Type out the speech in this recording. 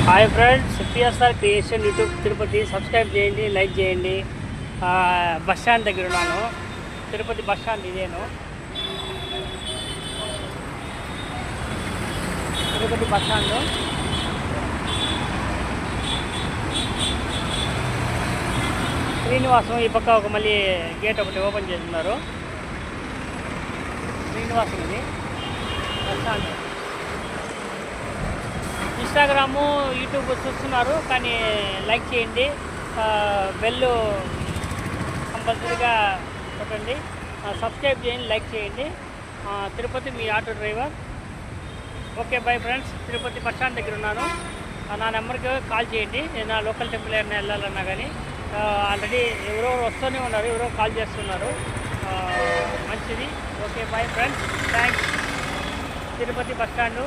Hi friends, PSR creation YouTube Tirupati subscribe చేయండి, like చేయండి. Bus stand దగ్గర ఉన్నాను. తిరుపతి బస్ స్టాండ్ ఇదేను. తిరుపతి బస్ స్టాండ్ శ్రీనివాసం ఈ పక్క ఒక మళ్ళీ గేట్ ఒకటి ఓపెన్ చేస్తున్నారు. శ్రీనివాసం ఇది బస్ స్టాండ్. ఇన్స్టాగ్రాము యూట్యూబ్ చూస్తున్నారు కానీ లైక్ చేయండి, బెల్ కంపల్సరీగా కొట్టండి, సబ్స్క్రైబ్ చేయండి, లైక్ చేయండి. తిరుపతి మీ auto driver. Okay bye friends. Tirupati bus stand దగ్గర ఉన్నాను. నా నెంబర్కి కాల్ చేయండి. నేను నా లోకల్ టెంపుల్ ఏమైనా వెళ్ళాలన్నా కానీ ఆల్రెడీ ఎవరో వస్తూనే ఉన్నారు, ఎవరో కాల్ చేస్తున్నారు. మంచిది. Okay bye friends, thanks. Tirupati bus stand.